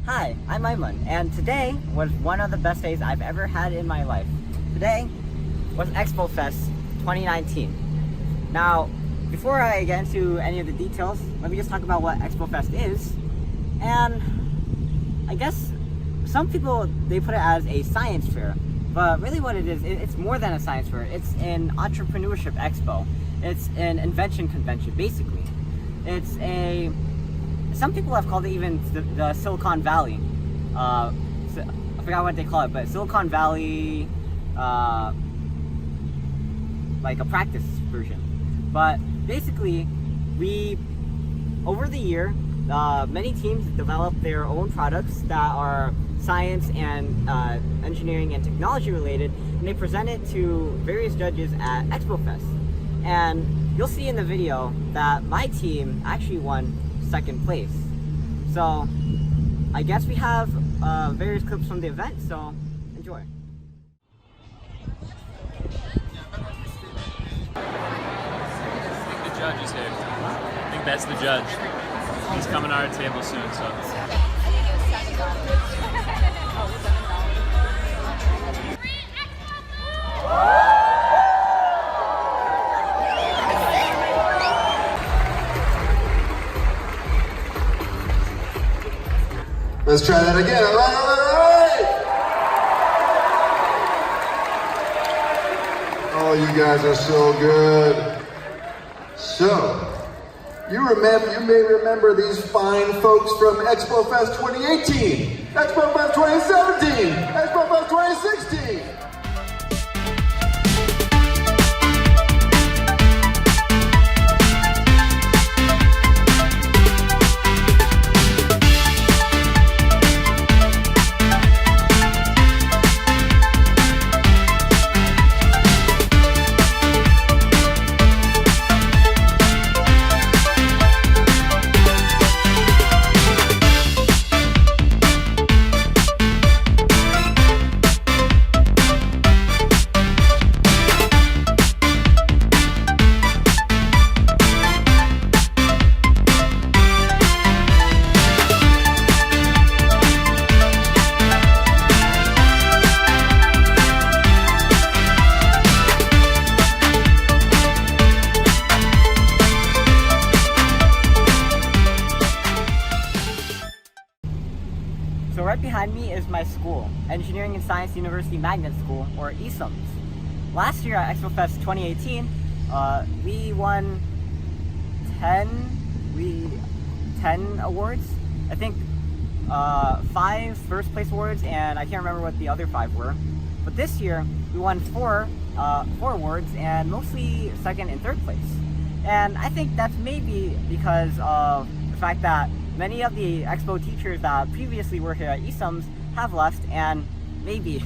Hi, I'm Aiman, and today was one of the best days I've ever had in my life. Today was Expo Fest 2019. Now, before I get into any of the details, let me just talk about what Expo Fest is. And I guess some people, they put it as a science fair, but really what it is, it's more than a science fair. It's an entrepreneurship expo. It's an invention convention, basically. It's a, some people have called it even the Silicon Valley. I forgot what they call it, but Silicon Valley, like a practice version. But basically, over the year, many teams develop their own products that are science and engineering and technology related, and they present it to various judges at Expo Fest. And you'll see in the video that my team actually won second place. So I guess we have various clips from the event, so enjoy. I think the judge is here. I think that's the judge. He's coming to our table soon, so. Let's try that again. All right. Oh, you guys are so good. So, you may remember these fine folks from Expo Fest 2018, Expo Fest 2017, Expo Fest 2016. So right behind me is my school, Engineering and Science University Magnet School, or ESUMS. Last year at Expo Fest 2018, we won 10 awards. I think 5 first place awards, and I can't remember what the other 5 were. But this year, we won 4 awards, and mostly second and third place. And I think that's maybe because of the fact that many of the Expo teachers that previously were here at ESUMS have left, and maybe,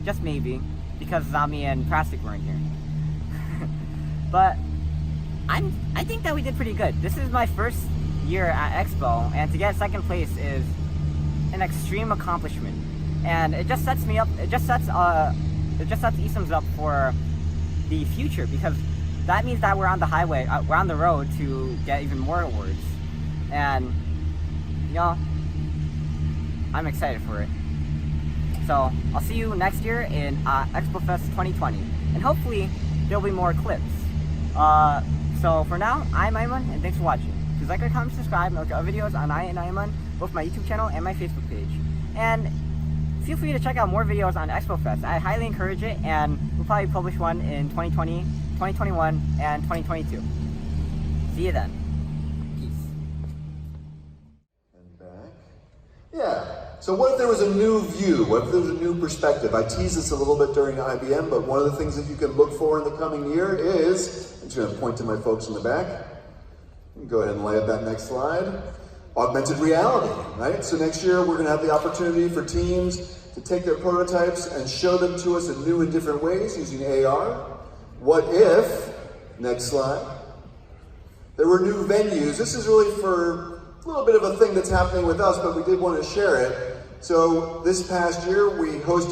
just maybe, because Hizami and Prastik weren't here. But I think that we did pretty good. This is my first year at Expo, and to get second place is an extreme accomplishment. And it just sets me up, it just sets ESUMS up for the future, because that means that we're on the highway, we're on the road to get even more awards. And you know, I'm excited for it. So I'll see you next year in Expo Fest 2020, and hopefully there'll be more clips. So for now, I'm Aiman, and thanks for watching. Please like, comment, subscribe, and look at our videos on EyeOnAiman, both my YouTube channel and my Facebook page. And feel free to check out more videos on Expo Fest. I highly encourage it, and we'll probably publish one in 2020, 2021, and 2022. See you then. Yeah, so what if there was a new view? What if there was a new perspective? I teased this a little bit during IBM, but one of the things that you can look for in the coming year is, I'm just going to point to my folks in the back. Go ahead and lay up that next slide. Augmented reality, right? So next year we're going to have the opportunity for teams to take their prototypes and show them to us in new and different ways using AR. What if, next slide, there were new venues? This is really for a little bit of a thing that's happening with us, but we did want to share it. So this past year, we helped host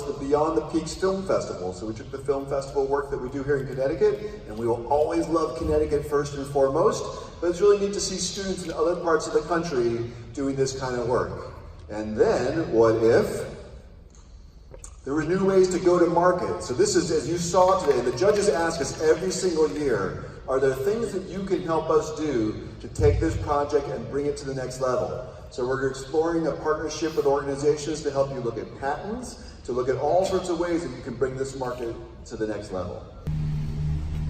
the Beyond the Peaks Film Festival. So we took the film festival work that we do here in Connecticut, and we will always love Connecticut first and foremost, but it's really neat to see students in other parts of the country doing this kind of work. And then, what if there were new ways to go to market? So this is, as you saw today, the judges ask us every single year, are there things that you can help us do to take this project and bring it to the next level? So we're exploring a partnership with organizations to help you look at patents, to look at all sorts of ways that you can bring this market to the next level.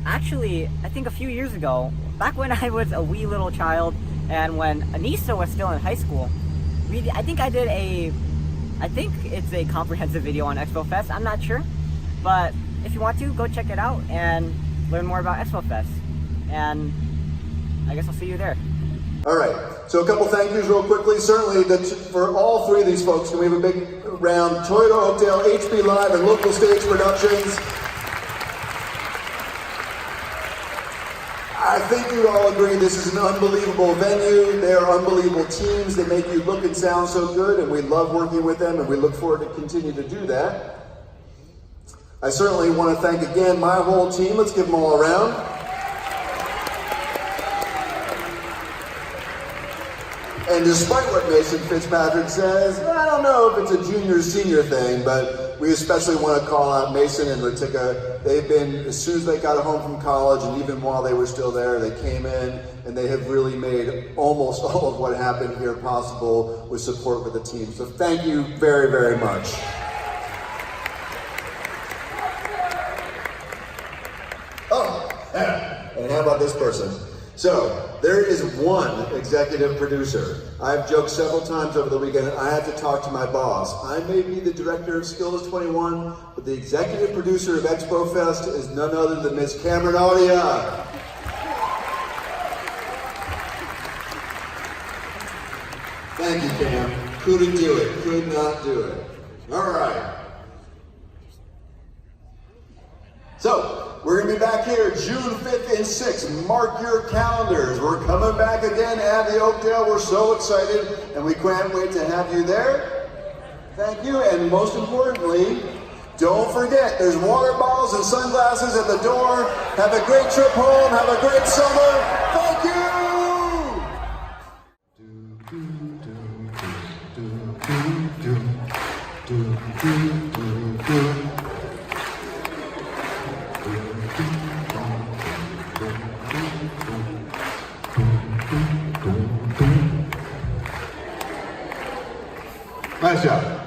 Actually, I think a few years ago, back when I was a wee little child, and when Anissa was still in high school, I think it's a comprehensive video on Expo Fest, I'm not sure. But if you want to, go check it out and learn more about Expo Fest. And I guess I'll see you there. All right, so a couple thank yous real quickly. Certainly, for all three of these folks, can we have a big round? Toyota Oakdale, HB Live, and Local Stage Productions. I think you'd all agree this is an unbelievable venue. They are unbelievable teams. They make you look and sound so good, and we love working with them, and we look forward to continue to do that. I certainly want to thank again my whole team. Let's give them all a round. And despite what Mason Fitzpatrick says, I don't know if it's a junior-senior thing, but we especially want to call out Mason and Latika. They've been, as soon as they got home from college, and even while they were still there, they came in, and they have really made almost all of what happened here possible with support with the team. So thank you very, very much. Oh, yeah. And how about this person? So, there is one executive producer. I've joked several times over the weekend that I have to talk to my boss. I may be the director of Skill21, but the executive producer of Expo Fest is none other than Miss Cameron Audia. Thank you, Cam. Couldn't do it. Could not do it. All right. So, we're going to be back here June 5th and 6th. Mark your calendars. We're coming back again at the Oakdale. We're so excited, and we can't wait to have you there. Thank you, and most importantly, don't forget, there's water bottles and sunglasses at the door. Have a great trip home. Have a great summer. Thank you! Nice job.